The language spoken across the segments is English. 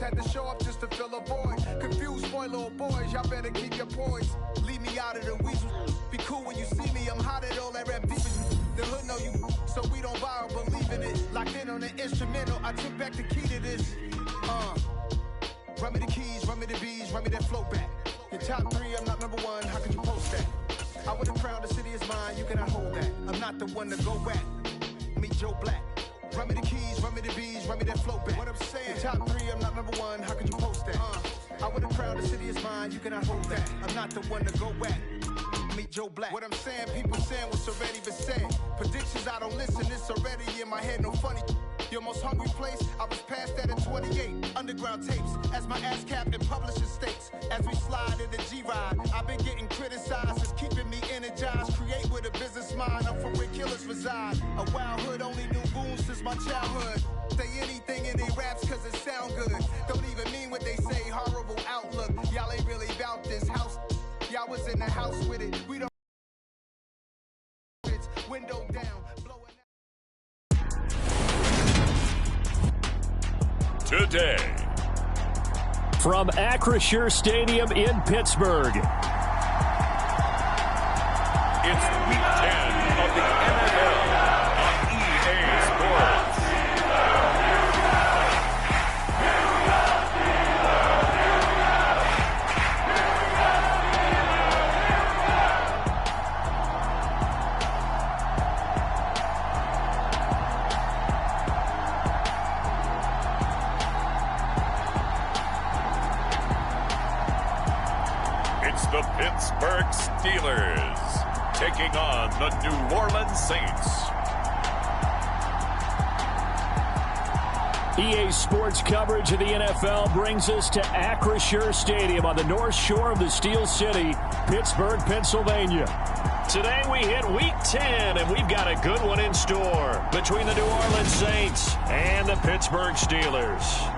had to show up just to fill a void. Confused, spoiled little boys, y'all better keep your poise. Leave me out of the weasels. Be cool when you see me, I'm hot at all that rap deep. The hood know you, so we don't borrow, believe in it. Locked in on the instrumental, I took back the key to this. Run me the keys, run me the bees, run me that flow back. Your top 3, I'm not number 1, how can you post that? I would have crowned the city is mine, you cannot hold that. I'm not the one to go back. Meet Joe Black. Run me the keys, run me the bees, run me that flow back. What I'm saying, top 3, I'm not number 1, how could you post that? I would have crowned the city is mine, you cannot hold that. I'm not the one to go back. Meet Joe Black. What I'm saying, people saying what's already been said. Predictions, I don't listen, it's already in my head, no funny. Your most hungry place, I was past that at 28. Underground tapes, as my ass cap in publishing states. As we slide in the G-Ride, I've been getting criticized, it's keeping me energized. Create with a business mind, I'm from where killers reside. A wild hood, only knew goons since my childhood. Say anything in they raps cause it sound good. Don't even mean what they say, horrible outlook. Y'all ain't really about this house. Y'all was in the house with it, we don't. Window down, blowing out. Today, from Acrisure Stadium in Pittsburgh, it's Week 10 of the NFL on EA Sports. The Pittsburgh Steelers taking on the New Orleans Saints. EA Sports coverage of the NFL brings us to Acrisure Stadium on the north shore of the Steel City, Pittsburgh, Pennsylvania. Today we hit Week 10, and we've got a good one in store between the New Orleans Saints and the Pittsburgh Steelers.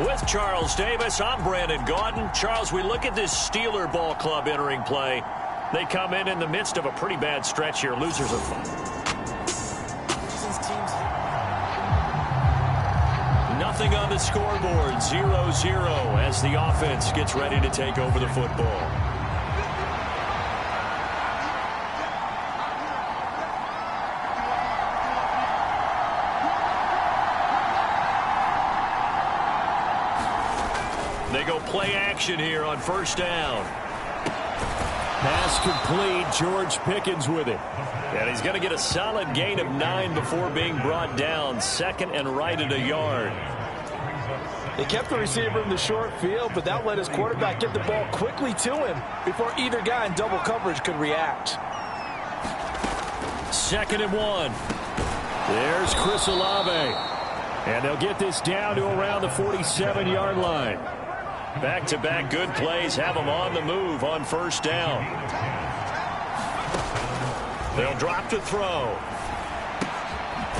With Charles Davis, I'm Brandon Gaudin. Charles, we look at this Steeler ball club entering play. They come in the midst of a pretty bad stretch here. Losers of fun. Nothing on the scoreboard. 0-0 as the offense gets ready to take over the football. They go play action here on first down. Pass complete. George Pickens with it. And he's going to get a solid gain of 9 before being brought down. Second and right at a yard. They kept the receiver in the short field, but that let his quarterback get the ball quickly to him before either guy in double coverage could react. Second and 1. There's Chris Olave. And they'll get this down to around the 47-yard line. Back-to-back good plays have them on the move on first down. They'll drop to throw.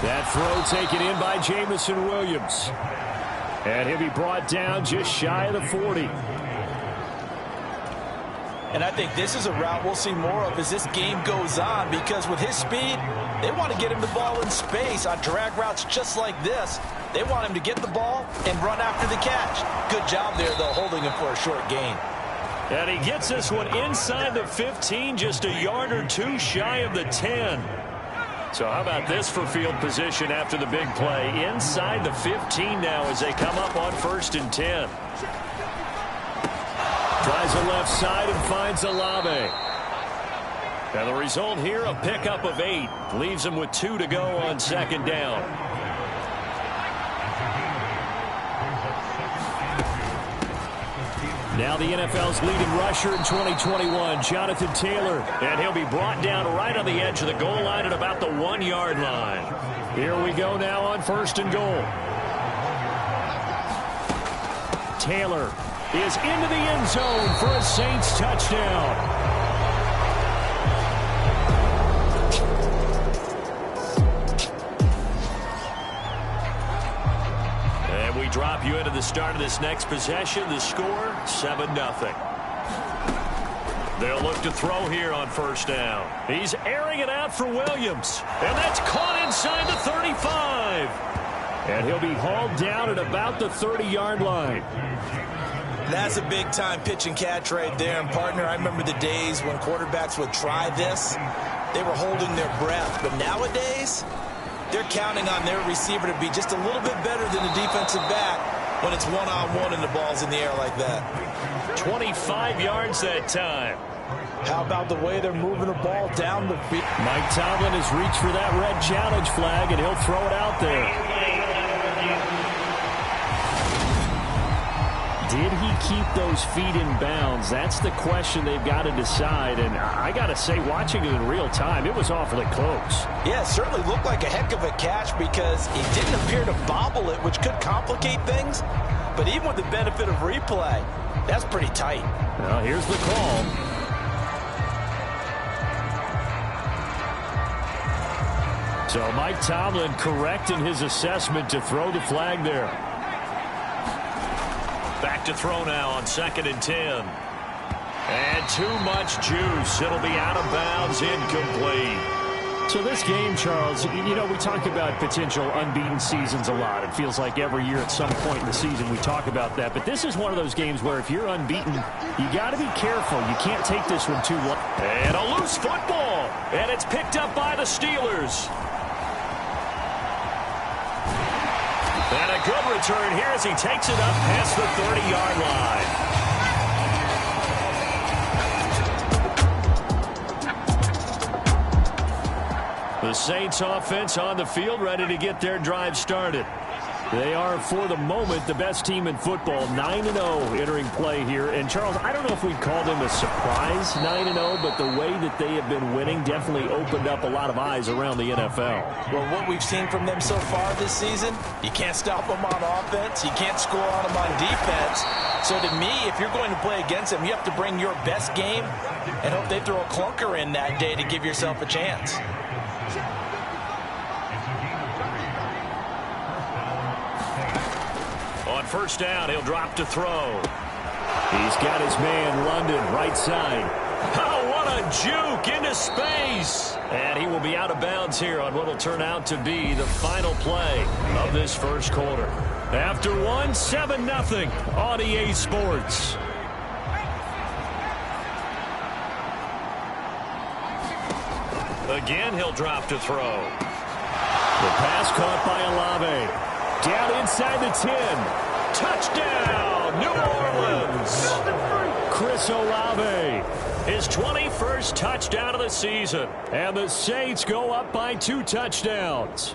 That throw taken in by Jamison Williams. And he'll be brought down just shy of the 40. And I think this is a route we'll see more of as this game goes on, because with his speed, they want to get him the ball in space on drag routes just like this. They want him to get the ball and run after the catch. Good job there, though, holding him for a short gain. And he gets this one inside the 15, just a yard or two shy of the 10. So how about this for field position after the big play? Inside the 15 now as they come up on first and 10. Tries the left side and finds Olave. And the result here, a pickup of 8. Leaves him with 2 to go on second down. Now the NFL's leading rusher in 2021, Jonathan Taylor. And he'll be brought down right on the edge of the goal line at about the 1-yard line. Here we go now on first and goal. Taylor is into the end zone for a Saints touchdown. drop you into the start of this next possession. The score, 7-0. They'll look to throw here on first down. He's airing it out for Williams. And that's caught inside the 35. And he'll be hauled down at about the 30-yard line. That's a big-time pitch and catch right there. And, partner, I remember the days when quarterbacks would try this. They were holding their breath. But nowadays, they're counting on their receiver to be just a little bit better than the defensive back when it's one-on-one and the ball's in the air like that. 25 yards that time. How about the way they're moving the ball down the field? Mike Tomlin has reached for that red challenge flag, and he'll throw it out there. Did he keep those feet in bounds? That's the question they've got to decide. And I got to say, watching it in real time, it was awfully close. Yeah, it certainly looked like a heck of a catch because he didn't appear to bobble it, which could complicate things. But even with the benefit of replay, that's pretty tight. Well, here's the call. So Mike Tomlin correct in his assessment to throw the flag there. Back to throw now on 2nd and 10. And too much juice. It'll be out of bounds, incomplete. So this game, Charles, you know, we talk about potential unbeaten seasons a lot. It feels like every year at some point in the season we talk about that. But this is one of those games where if you're unbeaten, you got to be careful. You can't take this one too long. And a loose football. And it's picked up by the Steelers. And a good return here as he takes it up past the 30-yard line. The Saints offense on the field, ready to get their drive started. They are, for the moment, the best team in football, 9-0 entering play here. And, Charles, I don't know if we'd call them a surprise 9-0, but the way that they have been winning definitely opened up a lot of eyes around the NFL. Well, what we've seen from them so far this season, you can't stop them on offense. You can't score on them on defense. So, to me, if you're going to play against them, you have to bring your best game and hope they throw a clunker in that day to give yourself a chance. On first down, he'll drop to throw. He's got his man, London, right side. Oh, what a juke into space. And he will be out of bounds here on what will turn out to be the final play of this first quarter. After one, 7-0 on EA Sports. Again, he'll drop to throw. The pass caught by Olave. Down inside the 10. Touchdown, New Orleans. Chris Olave, his 21st touchdown of the season. And the Saints go up by 2 touchdowns.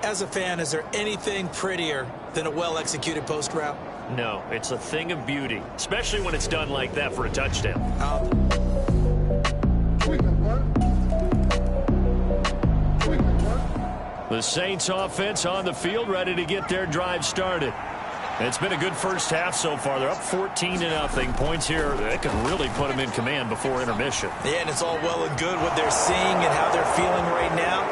As a fan, is there anything prettier than a well-executed post route? No, it's a thing of beauty, especially when it's done like that for a touchdown. The Saints offense on the field, ready to get their drive started. It's been a good first half so far. They're up 14-0. Points here that could really put them in command before intermission. Yeah, and it's all well and good what they're seeing and how they're feeling right now.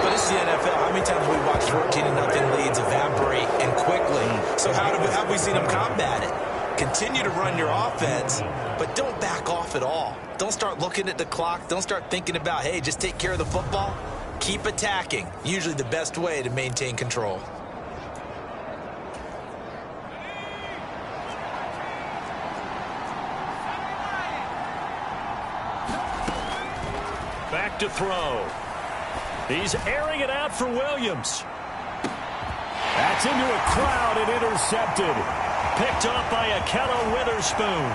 But it's the NFL. How many times have we watched 14-0 leads evaporate and quickly? So how have we seen them combat it? Continue to run your offense, but don't back off at all. Don't start looking at the clock. Don't start thinking about, hey, just take care of the football. Keep attacking. Usually the best way to maintain control. Back to throw. He's airing it out for Williams. That's into a crowd and intercepted. Picked off by Akello Witherspoon.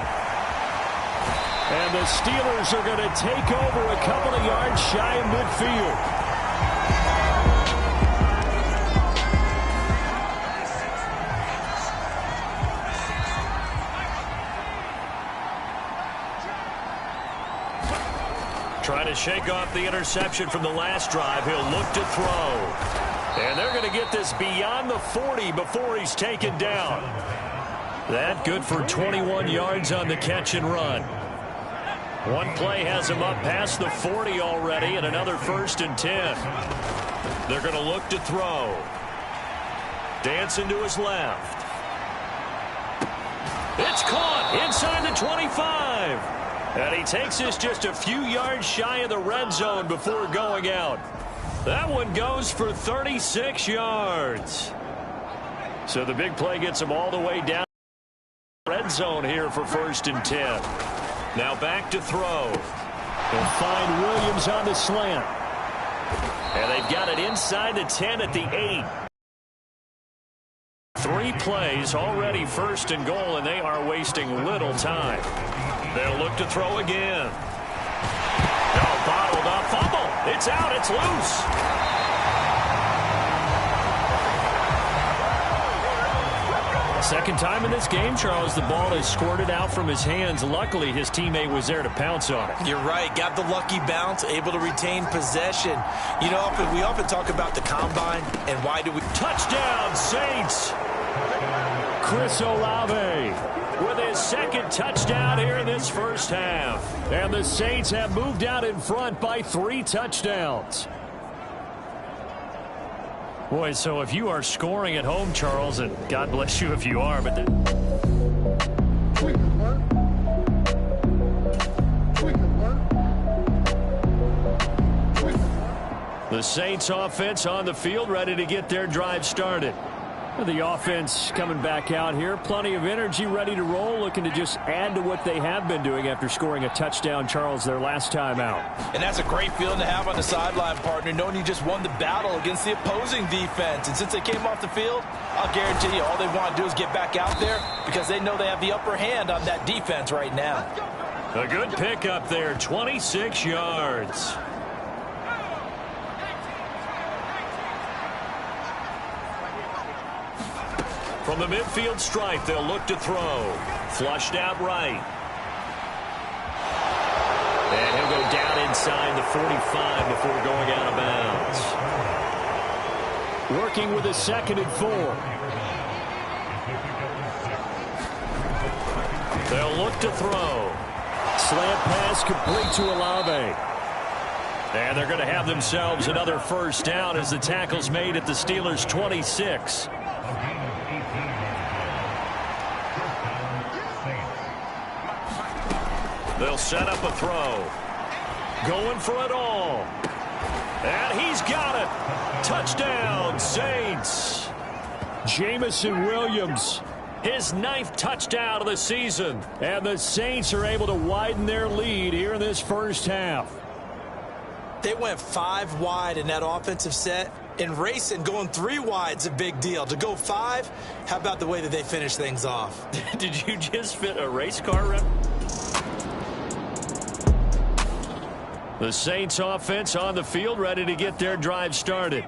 And the Steelers are going to take over a couple of yards shy of midfield. Trying to shake off the interception from the last drive. He'll look to throw. And they're going to get this beyond the 40 before he's taken down. That good for 21 yards on the catch and run. One play has him up past the 40 already, and another 1st and 10. They're going to look to throw. Dancing to his left. It's caught inside the 25. And he takes this just a few yards shy of the red zone before going out. That one goes for 36 yards. So the big play gets him all the way down the red zone here for 1st and 10. Now back to throw. They'll find Williams on the slant. And they've got it inside the 10 at the 8. 3 plays, already 1st and goal, and they are wasting little time. They'll look to throw again. Oh, bottled up, fumble. It's out, it's loose. Second time in this game, Charles, the ball is squirted out from his hands. Luckily, his teammate was there to pounce on it. You're right. Got the lucky bounce, able to retain possession. You know, we often talk about the combine, and why do we... Touchdown, Saints! Chris Olave with his 2nd touchdown here in this first half. And the Saints have moved out in front by 3 touchdowns. Boy, so if you are scoring at home, Charles, and God bless you if you are, but the Saints offense on the field, ready to get their drive started. The offense coming back out here, plenty of energy, ready to roll, looking to just add to what they have been doing after scoring a touchdown, Charles, their last time out. And that's a great feeling to have on the sideline, partner, knowing you just won the battle against the opposing defense. And since they came off the field, I'll guarantee you all they want to do is get back out there because they know they have the upper hand on that defense right now. A good pickup there, 26 yards. From the midfield stripe, they'll look to throw. Flushed out right. And he'll go down inside the 45 before going out of bounds. Working with a 2nd and 4. They'll look to throw. Slant pass complete to Olave. And they're going to have themselves another 1st down as the tackle's made at the Steelers' 26. They'll set up a throw. Going for it all. And he's got it. Touchdown, Saints. Jamison Williams, his 9th touchdown of the season. And the Saints are able to widen their lead here in this first half. They went 5 wide in that offensive set. And racing, going 3 wide is a big deal. To go 5, how about the way that they finish things off? Did you just fit a race car rep? The Saints offense on the field, ready to get their drive started.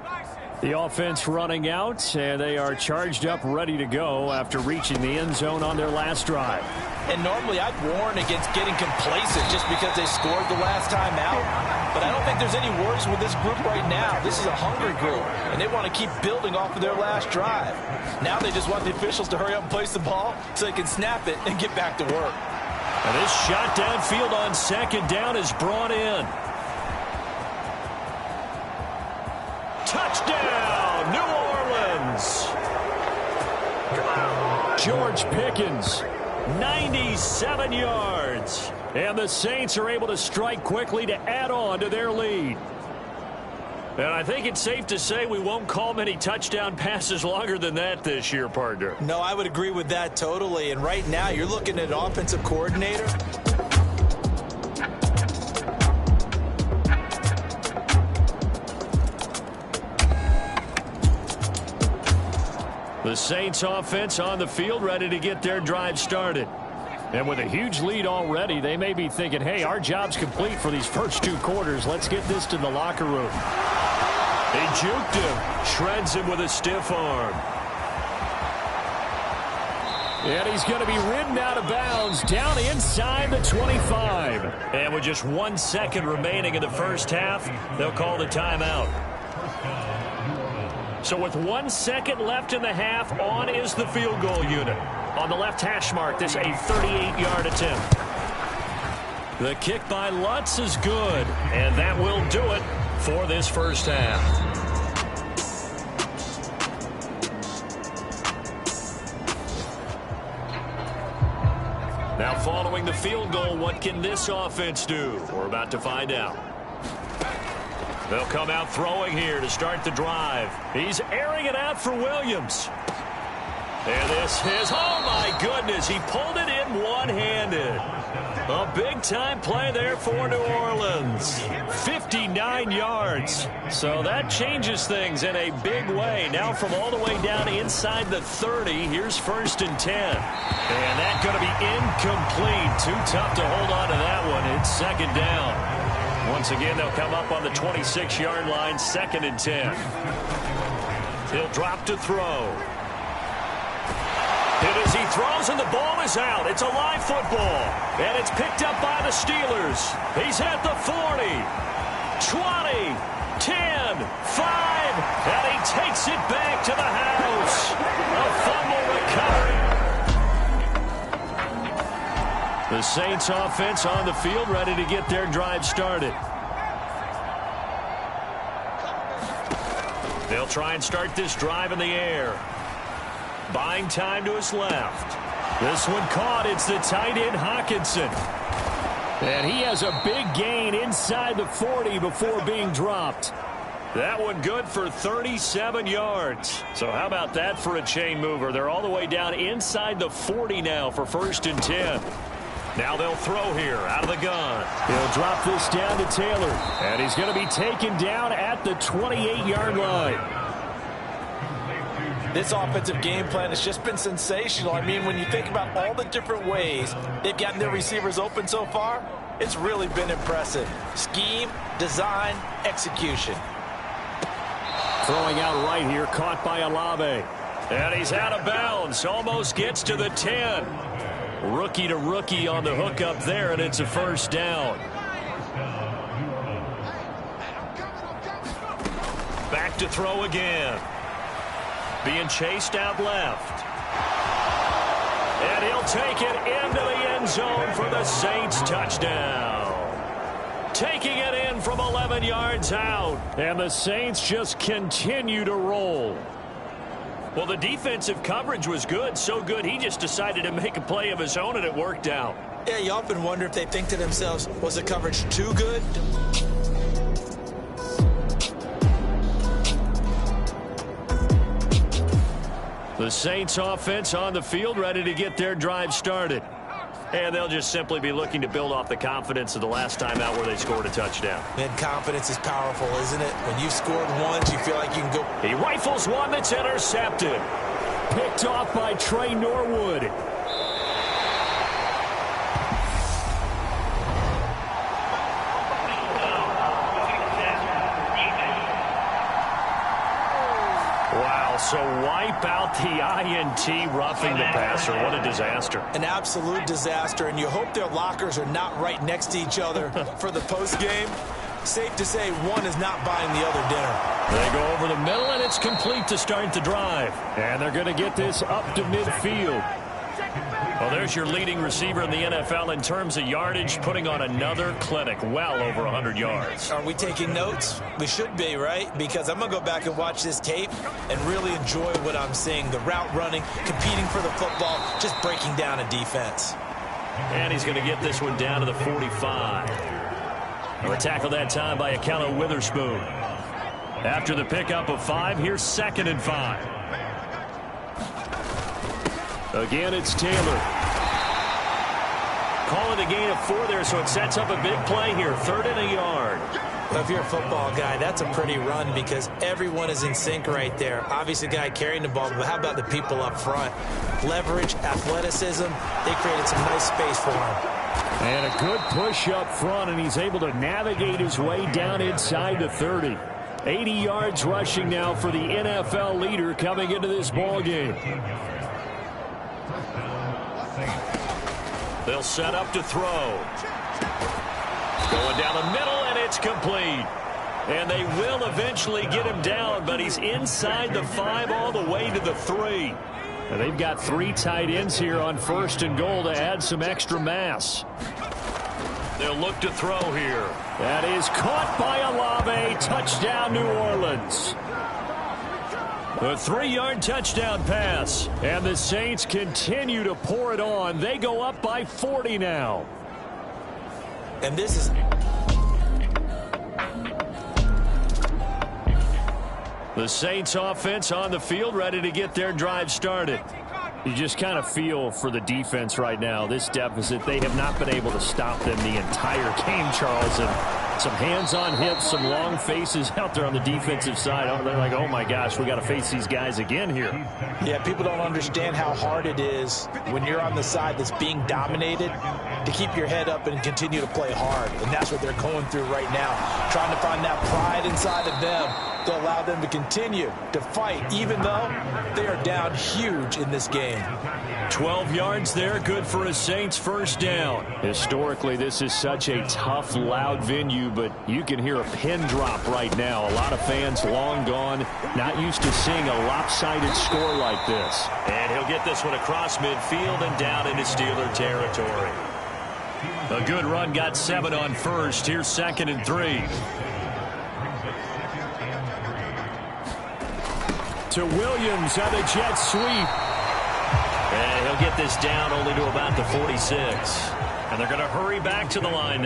The offense running out, and they are charged up, ready to go after reaching the end zone on their last drive. And normally I'd warn against getting complacent just because they scored the last time out. But I don't think there's any worries with this group right now. This is a hungry group, and they want to keep building off of their last drive. Now they just want the officials to hurry up and place the ball so they can snap it and get back to work. And this shot downfield on 2nd down is brought in. Touchdown, New Orleans. George Pickens, 97 yards. And the Saints are able to strike quickly to add on to their lead. And I think it's safe to say we won't call many touchdown passes longer than that this year, partner. No, I would agree with that totally. And right now, you're looking at an offensive coordinator. The Saints offense on the field, ready to get their drive started. And with a huge lead already, they may be thinking, hey, our job's complete for these first 2 quarters. Let's get this to the locker room. They juked him, shreds him with a stiff arm. And he's going to be ridden out of bounds down inside the 25. And with just 1 second remaining in the first half, they'll call the timeout. So with 1 second left in the half, on is the field goal unit. On the left hash mark, this a 38-yard attempt. The kick by Lutz is good, and that will do it for this first half. Now following the field goal, what can this offense do? We're about to find out. They'll come out throwing here to start the drive. He's airing it out for Williams. And this is, oh my goodness, he pulled it in one-handed. A big-time play there for New Orleans. 59 yards. So that changes things in a big way. Now from all the way down inside the 30, here's 1st and 10. And that's going to be incomplete. Too tough to hold on to that one. It's 2nd down. Once again, they'll come up on the 26-yard line, 2nd and 10. He'll drop to throw. Hit as he throws, and the ball is out. It's a live football, and it's picked up by the Steelers. He's at the 40, 20, 10, 5, and he takes it back to the house. A fumble recovery. The Saints offense on the field, ready to get their drive started. They'll try and start this drive in the air. Buying time to his left. This one caught. It's the tight end, Hawkinson. And he has a big gain inside the 40 before being dropped. That one good for 37 yards. So how about that for a chain mover? They're all the way down inside the 40 now for 1st and 10. Now they'll throw here out of the gun. He'll drop this down to Taylor. And he's going to be taken down at the 28-yard line. This offensive game plan has just been sensational. I mean, when you think about all the different ways they've gotten their receivers open so far, it's really been impressive. Scheme, design, execution. Throwing out right here, caught by Olave. And he's out of bounds, almost gets to the 10. Rookie to rookie on the hook up there, and it's a 1st down. Back to throw again. Being chased out left. And he'll take it into the end zone for the Saints touchdown. Taking it in from 11 yards out. And the Saints just continue to roll. Well, the defensive coverage was good. So good, he just decided to make a play of his own, and it worked out. Yeah, you often wonder if they think to themselves, was the coverage too good? The Saints offense on the field, ready to get their drive started. And they'll just simply be looking to build off the confidence of the last time out where they scored a touchdown. And confidence is powerful, isn't it? When you've scored once, you feel like you can go. He rifles one that's intercepted. Picked off by Trey Norwood. So wipe out the INT, roughing the passer. What a disaster. An absolute disaster, and you hope their lockers are not right next to each other for the postgame. Safe to say one is not buying the other dinner. They go over the middle, and it's complete to start the drive. And they're going to get this up to midfield. Well, there's your leading receiver in the NFL in terms of yardage, putting on another clinic, well over 100 yards. Are we taking notes? We should be, right? Because I'm going to go back and watch this tape and really enjoy what I'm seeing. The route running, competing for the football, just breaking down a defense. And he's going to get this one down to the 45. A tackle that time by Akello Witherspoon. After the pickup of 5, here's 2nd and 5. Again, it's Taylor. Calling a gain of 4 there, so it sets up a big play here. 3rd and a yard. Well, if you're a football guy, that's a pretty run because everyone is in sync right there. Obviously, the guy carrying the ball, but how about the people up front? Leverage, athleticism, they created some nice space for him. And a good push up front, and he's able to navigate his way down inside the 30. 80 yards rushing now for the NFL leader coming into this ball game. They'll set up to throw. Going down the middle, and it's complete. And they will eventually get him down, but he's inside the 5 all the way to the 3. And they've got 3 tight ends here on 1st and goal to add some extra mass. They'll look to throw here. That is caught by Olave. Touchdown, New Orleans. A 3-yard touchdown pass. And the Saints continue to pour it on. They go up by 40 now. And this is... The Saints offense on the field, ready to get their drive started. You just kind of feel for the defense right now. This deficit, they have not been able to stop them the entire game, Charles. And some hands on hips, some long faces out there on the defensive side. Oh, they're like, oh my gosh, we got to face these guys again here. Yeah, people don't understand how hard it is when you're on the side that's being dominated to keep your head up and continue to play hard. And that's what they're going through right now, trying to find that pride inside of them to allow them to continue to fight, even though they are down huge in this game. 12 yards there, good for a Saints first down. Historically, this is such a tough, loud venue, but you can hear a pin drop right now. A lot of fans long gone, not used to seeing a lopsided score like this. And he'll get this one across midfield and down into Steeler territory. A good run, got 7 on first. Here's 2nd and 3. To Williams on the jet sweep. And he'll get this down only to about the 46. And they're going to hurry back to the line.